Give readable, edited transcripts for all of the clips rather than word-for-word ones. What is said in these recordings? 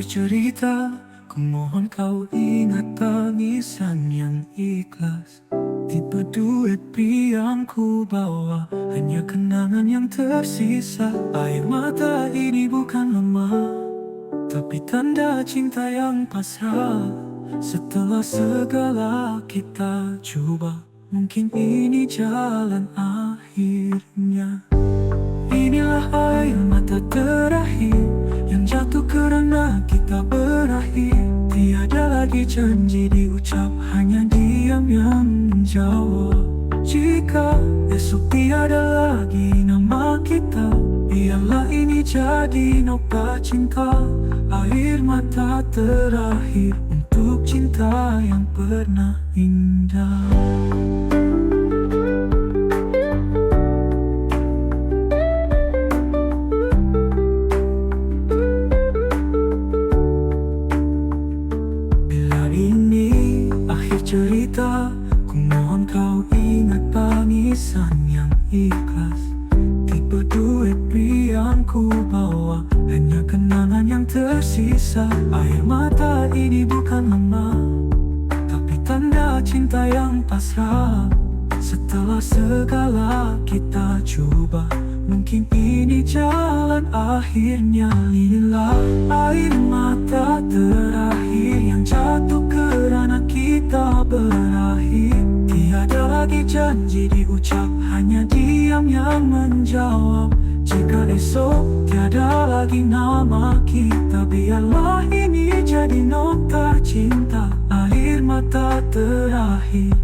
akhir cerita, ku mohon kau ingat tangisan yang ikhlas. Tipe duet yang ku bawa, hanya kenangan yang tersisa. Air mata ini bukan lemah, tapi tanda cinta yang pasrah. Setelah segala kita coba, mungkin ini jalan akhirnya. Inilah air mata terakhir yang jatuh karena kita berakhir. Tiada lagi janji diucap, hanya diam yang menjawab. Jika esok tiada lagi nama kita, biarlah ini jadi noktah cinta. Air mata terakhir untuk cinta yang pernah indah. Cerita, ku mohon kau ingat tangisan yang ikhlas. Tipe duet yang ku bawa, hanya kenangan yang tersisa. Air mata ini bukan lemah, tapi tanda cinta yang pasrah. Setelah segala kita coba, mungkin ini jalan akhirnya. Inilah air mata terakhir yang jatuh karena kita berakhir. Tiada lagi janji diucap, hanya diam yang menjawab. Jika esok tiada lagi nama kita, biarlah ini jadi nokta cinta. Air mata terakhir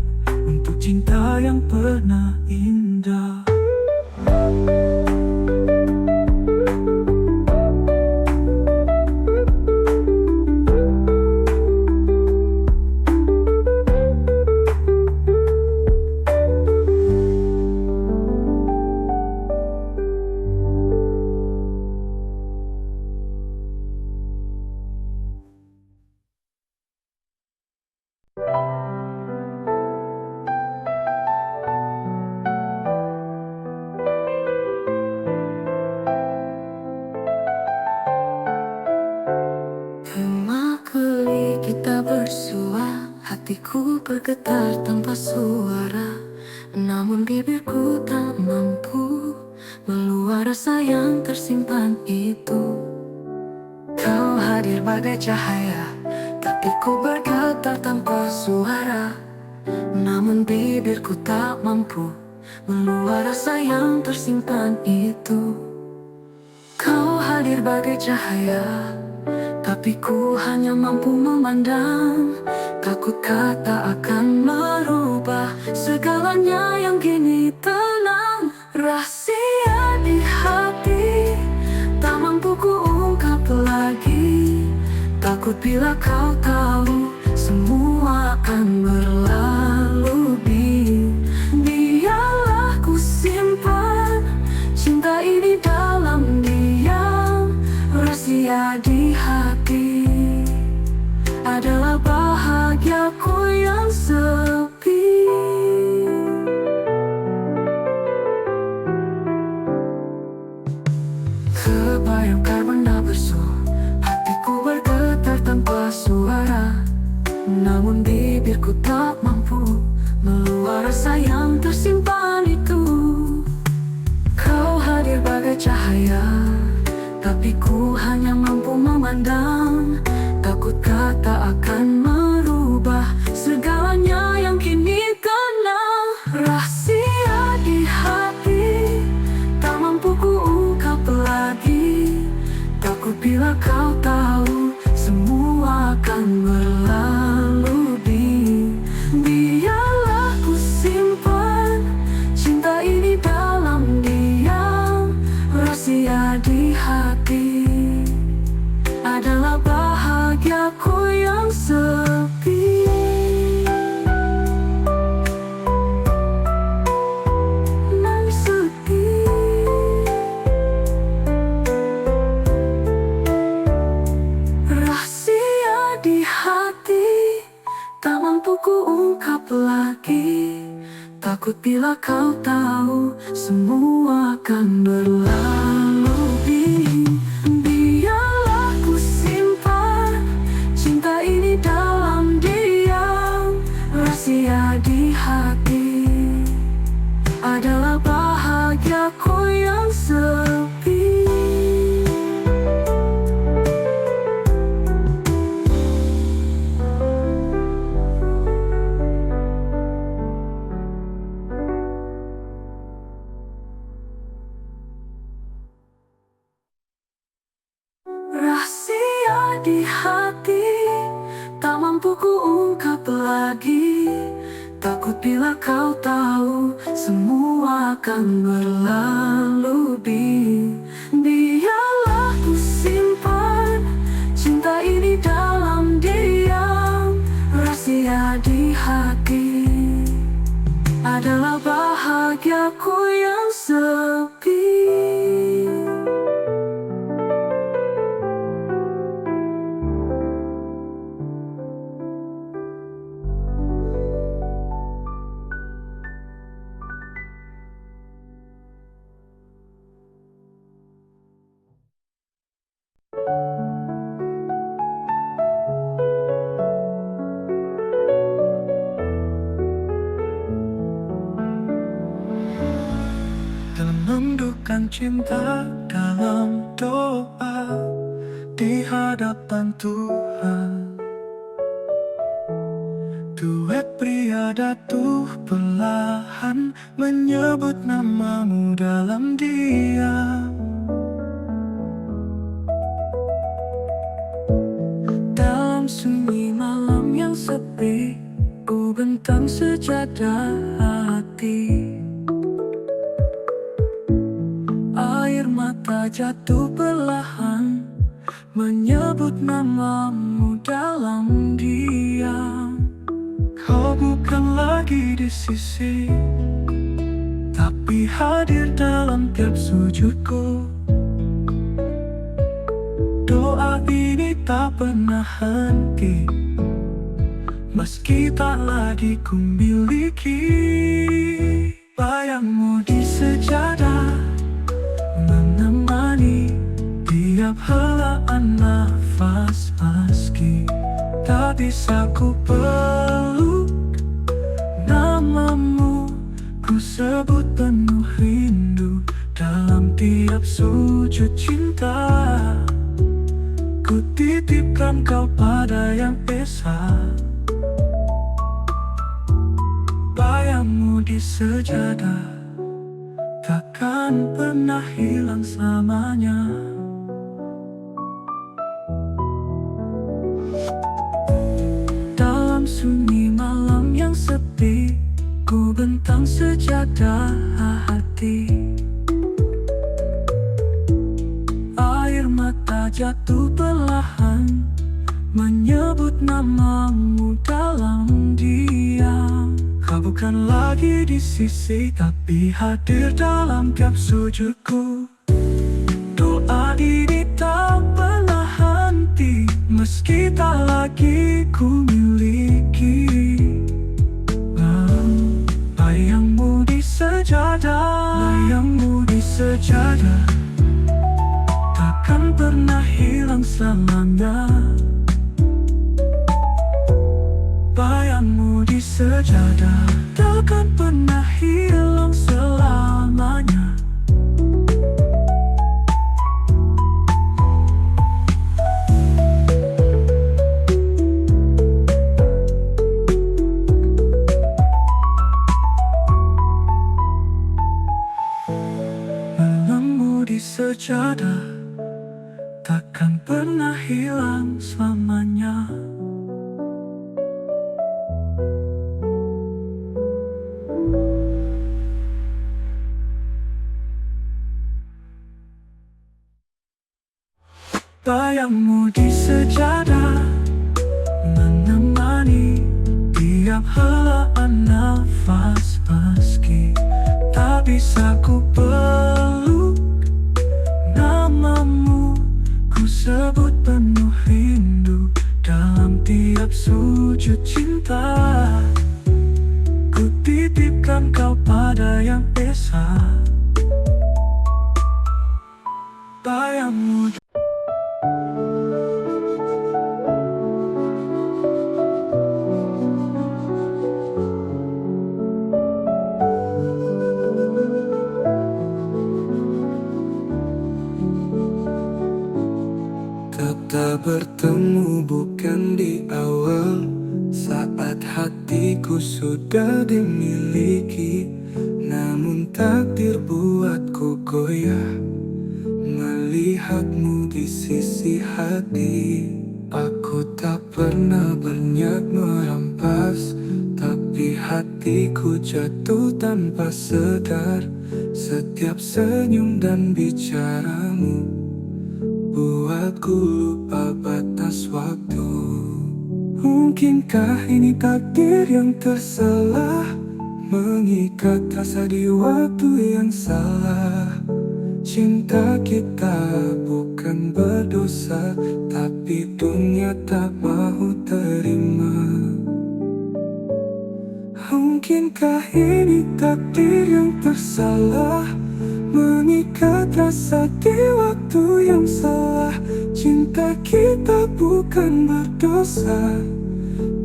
untuk cinta yang pernah indah. Bersua, hatiku bergetar tanpa suara, namun bibirku tak mampu meluap rasa yang tersimpan itu. Kau hadir bagai cahaya, tapi ku bergetar tanpa suara, namun bibirku tak mampu meluap rasa yang tersimpan itu. Kau hadir bagai cahaya, tapi ku hanya mampu memandang. Takut kata akan merubah segalanya yang kini tenang. Rahasia di hati tak mampu ku ungkap lagi. Takut bila kau tahu semua akan berlalu. Biarlah ku simpan cinta ini dalam diam. Rahasia di hati adalah bahagiaku yang sepi. Kebayangkan benda bersu, hatiku bergetar tanpa suara, namun bibirku tak mampu meluap rasa yang tersimpan itu. Kau hadir bagai cahaya, tapi ku hanya mampu memandang. Takut kata akan merubah segalanya yang kini tenang. Rahasia di hati tak mampu ku ungkap lagi. Takut bila kau tahu semua akan berlalu. Biarlah ku simpan cinta ini dalam diam. Rahasia di hati adalah bahagiaku yang sepi. Nan sepi. Rahasia di hati tak mampu ku ungkap lagi. Takut bila kau tahu semua akan berlalu. Biarlah ku simpan bahagiaku yang sepi. Rahasia di hati tak mampu ku ungkap lagi. Takut bila kau tahu semua akan berlalu. Biarlah ku simpan cinta ini dalam diam. Rahasia di hati adalah bahagiaku yang sepi. Dalam mendukan cinta, dalam doa di hadapan Tuhan, duet pria datuh perlahan menyebut namamu dalam diam. Dalam sunyi malam yang sepi, ku bentang sejadah hati. Air mata jatuh perlahan menyebut namamu dalam diam. Kau bukan lagi di sisi, tapi hadir dalam tiap sujudku. Doa ini tak pernah henti, meski tak lagi ku miliki. Bayangmu di sejadah menemani tiap helaan nafas, meski tak bisa ku peluk namamu. Ku sebut penuh rindu dalam tiap sujud cinta. Ku titipkan kau pada yang esa. Bayangmu di sejadah takkan pernah hilang selamanya. Dalam sunyi malam yang sepi, ku bentang sejadah hati. Air mata jatuh perlahan menyebut namamu dalam diam. Kau bukan lagi di sisi, tapi hadir dalam tiap sujudku. Doa ini tak pernah henti, meski tak lagi ku miliki. Bayangmu di sejadah, bayangmu di sejadah takkan pernah hilang selamanya. Bayangmu di sejadah takkan pernah hilang selamanya. Malammu di sejadah takkan pernah hilang selamanya. Bayangmu di sejadah menemani tiap helaan nafas, meski tak bisa ku peluk namamu. Ku sebut penuh rindu dalam tiap sujud cinta. Ku titipkan kau pada yang esa. Bayangmu sudah dimiliki, namun takdir buatku goyah melihatmu di sisi hati. Aku tak pernah berniat merampas, tapi hatiku jatuh tanpa sadar. Setiap senyum dan bicaramu buatku lupa batas waktu. Mungkinkah ini takdir yang tersalah, mengikat rasa di waktu yang salah. Cinta kita bukan berdosa, tapi dunia tak mau terima. Mungkinkah ini takdir yang tersalah, mengikat rasa di waktu yang salah. Cinta kita bukan berdosa,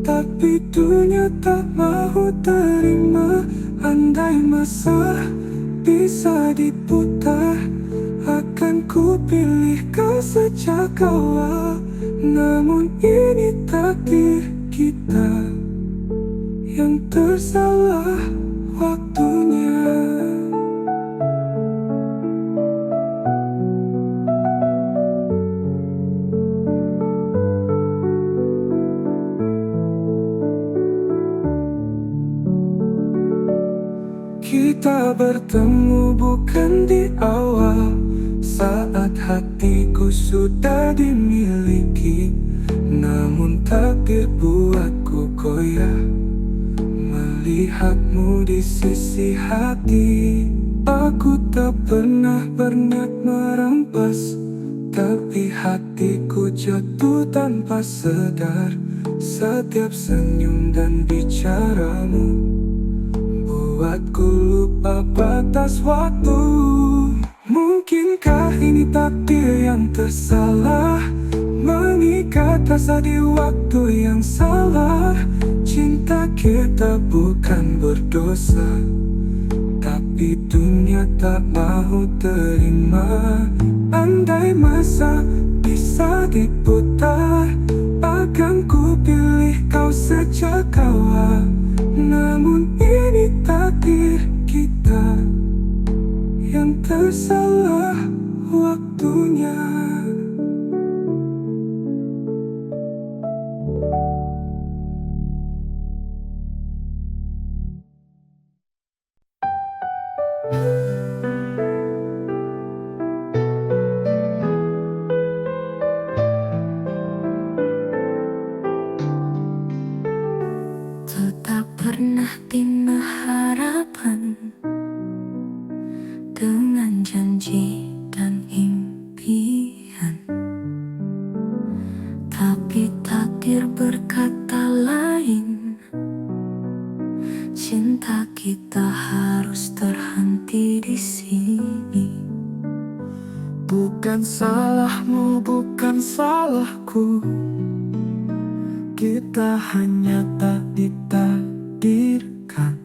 tapi dunia tak mau terima. Andai masa bisa diputar, akan ku pilih kau sejak awal. Namun ini takdir kita yang tersalah waktunya. Kita bertemu bukan di awal, saat hatiku sudah dimiliki, namun takdir buatku goyah melihatmu di sisi hati. Aku tak pernah berniat merampas, tapi hatiku jatuh tanpa sadar. Setiap senyum dan bicaramu buatku lupa batas waktu. Mungkinkah ini takdir yang tersalah, mengikat rasa di waktu yang salah. Cinta kita bukan berdosa, tapi dunia tak mau terima. Andai masa bisa diputar, akan ku pilih kau sejak awal. Namun ini takdir kita yang tersalah waktunya. Tak pernah bina harapan dengan janji dan impian, tapi takdir berkata lain. Cinta kita harus terhenti di sini. Bukan salahmu, bukan salahku, kita hanya tak ditakdirkan.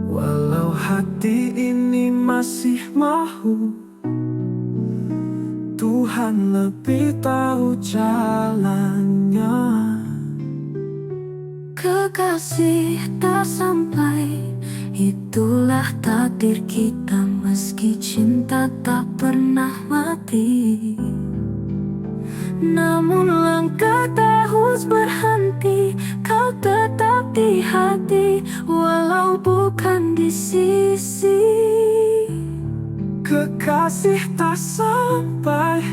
Walau hati ini masih mahu, Tuhan lebih tahu jalannya. Kekasih tak sampai, itulah takdir kita. Meski cinta tak pernah mati, namun langkah terus berhenti. Kau tetap di hati, walau bukan di sisi. Kekasih tak sampai,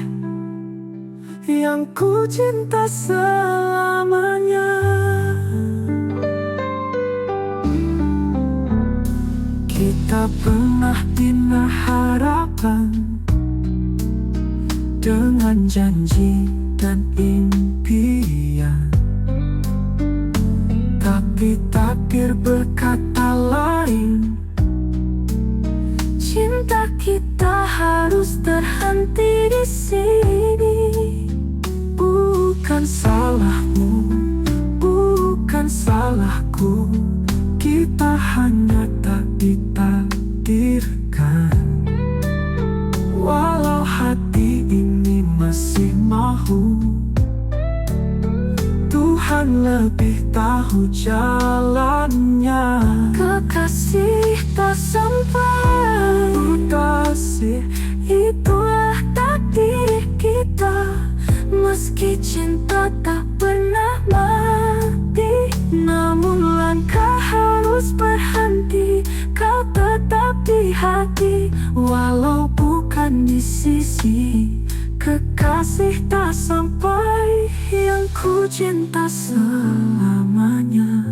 yang ku cinta selamanya. Kita pernah bina harapan dengan janji dan impian, tapi takdir berkata lain. Cinta kita harus terhenti di sini. Bukan salahmu, bukan salahku, kita hanya tak ditakdirkan. Walau hati ini masih mahu, Tuhan lebih tahu jalannya. Kekasih tak sampai, Kasih itulah takdir kita. Meski cinta tak pernah mati, namun langkah harus berhenti. Kau tetap di hati, walau bukan di sisi. Kekasih tak sampai, yang ku cinta selamanya.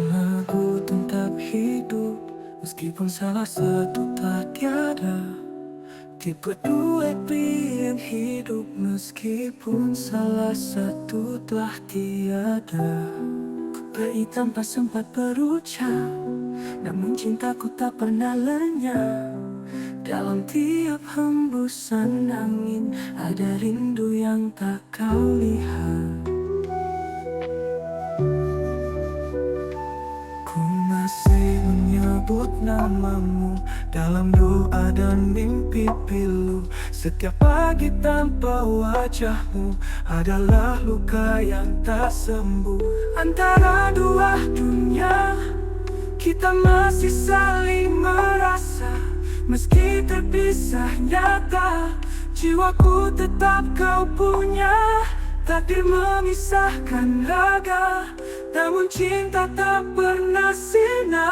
Lagu tentang hidup, meskipun salah satu tak tiada. Tipe duet yang hidup, meskipun salah satu telah tiada. Beri tanpa sempat berucap, namun cintaku tak pernah lenyap. Dalam tiap hembusan angin, ada rindu yang tak kau lihat. Masih menyebut namamu dalam doa dan mimpi pilu. Setiap pagi tanpa wajahmu adalah luka yang tak sembuh. Antara dua dunia, kita masih saling merasa. Meski terpisah nyata, jiwaku tetap kau punya. Takdir memisahkan raga, namun cinta tak pernah sirna.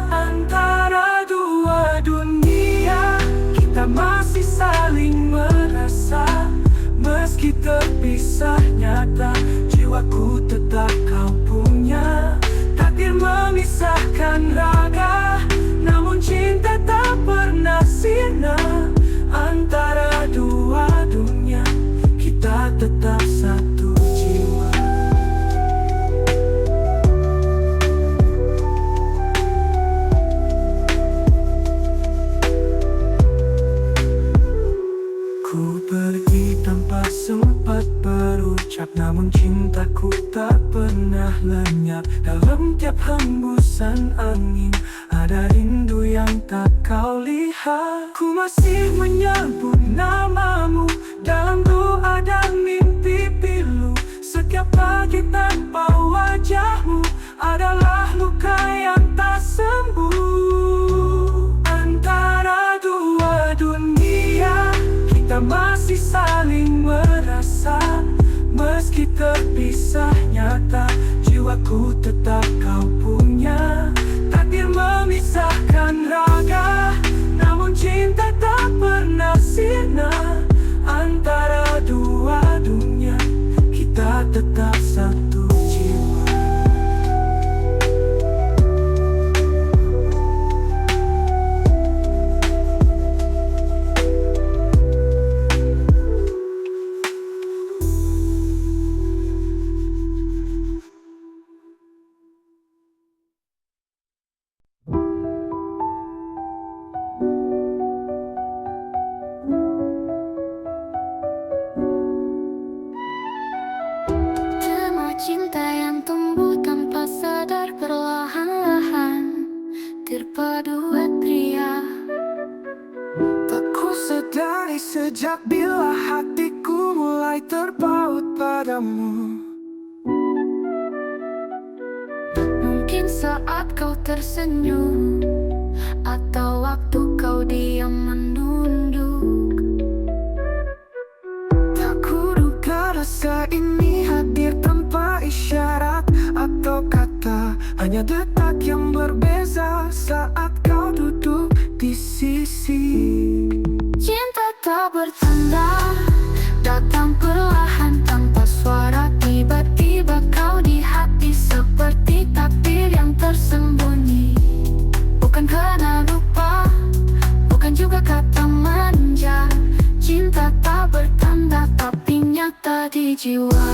Antara dua dunia, kita masih saling merasa. Meski terpisah nyata, jiwaku tetap kau punya. Takdir memisahkan raga, namun cinta tak pernah sirna. Antara dua dunia, kita tetap satu jiwa. Ku pergi tanpa sempat berucap, namun cintaku tak pernah lenyap. Dalam tiap hembusan angin, ada rindu yang tak kau lihat. Ku masih menyebut namamu dalam doa dan mimpi pilu. Setiap pagi tanpa wajahmu adalah luka yang tak sembuh. Antara dua dunia, kita masih saling merasa. Meski terpisah nyata, jiwaku tetap kau punya. Takdir memisahkan raga, namun cinta tak pernah sirna. Antara dua dunia, kita tetap satu jiwa. Cinta yang tumbuh tanpa sadar perlahan-lahan, terpadu pria. Tak ku sadari sejak bila hatiku mulai terpaut padamu. Mungkin saat kau tersenyum, atau waktu kau diam menunduk. Tak kuduga rasa ini hadir tanpa isyarat atau kata. Hanya detak yang berbeza saat kau duduk di sisi. Cinta tak bertanda, datang perlahan tanpa suara. Tiba-tiba kau di hati seperti takdir yang tersembunyi. Bukan karena lupa, bukan juga kata manja. Cinta tak bertanda tapi nyata di jiwa.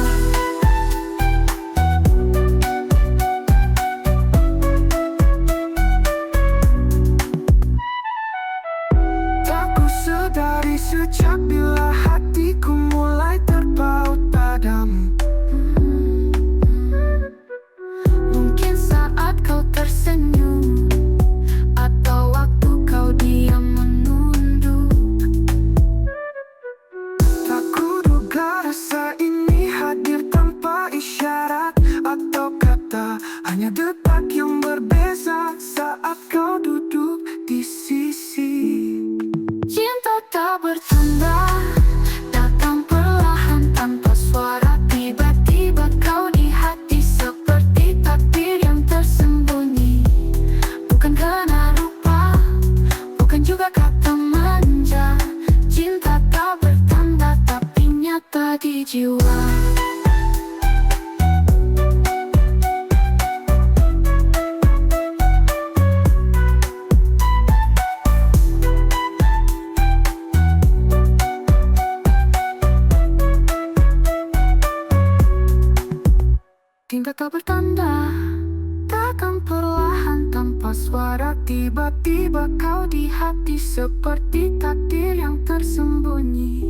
tak bertanda, datang perlahan tanpa suara. Tiba-tiba kau di hati seperti takdir yang tersembunyi. Bukan karena rupa, bukan juga kata manja. Cinta tak bertanda tapi nyata di jiwa. Cinta tak bertanda, datang perlahan tanpa suara. Tiba-tiba kau di hati seperti takdir yang tersembunyi.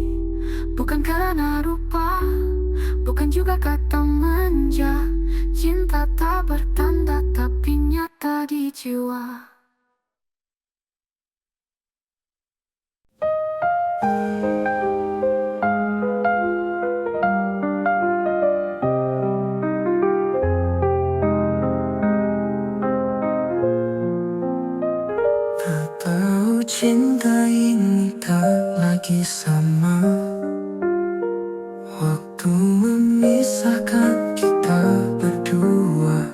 Bukan karena rupa, bukan juga kata manja. Cinta tak bertanda tapi nyata di jiwa. Tahu cinta ini tak lagi sama. Waktu memisahkan kita berdua.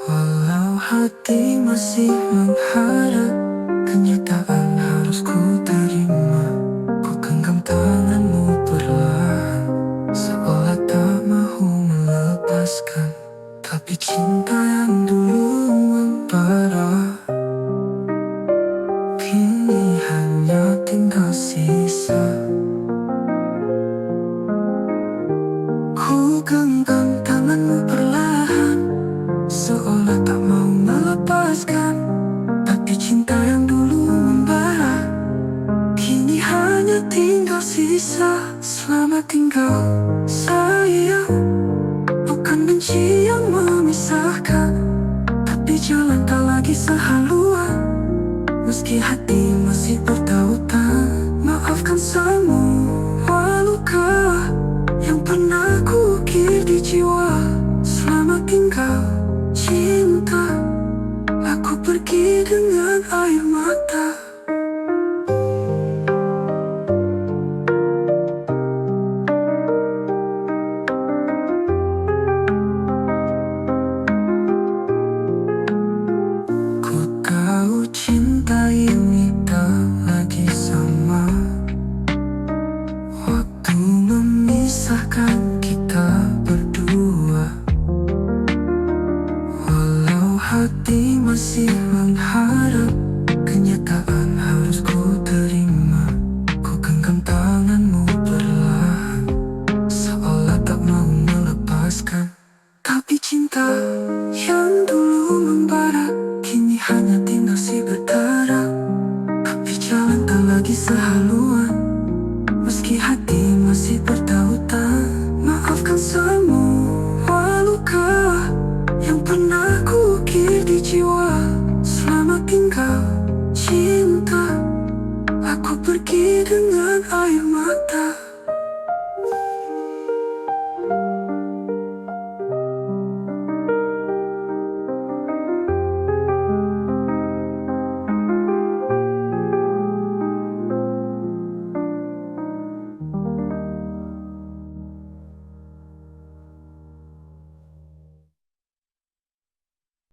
Walau hati masih mengharap, kenyataan harus ku terima. Ku genggam tanganmu perlahan, seolah tak mahu melepaskan. Tapi cinta yang dulu membara, kini hanya tinggal sisa. Ku genggam tanganmu perlahan, seolah tak mau melepaskan. Tapi cinta yang dulu membara, kini hanya tinggal sisa. Selamat tinggal sayang, bukan benci yang memisahkan, tapi jalan tak lagi sehaluan. Meski hati masih bertautan, maafkan semua luka yang pernah ku ukir di jiwa. Selamat tinggal cinta, aku pergi dengan air mata. Ku tahu cinta ini tak lagi sama. Waktu memisahkan kita berdua. Walau hati masih mengharap, kenyataan harus ku terima. Ku genggam tanganmu perlahan, seolah tak mau melepaskan. Tapi cinta yang dulu membara, kini hanya tinggal si berdarah. Tapi jalan tak lagi sehaluan, meski hati masih bertautan. Maafkan semua luka yang pernah ku ukir di jiwa. Selamat tinggal cinta, aku pergi dengan air mata.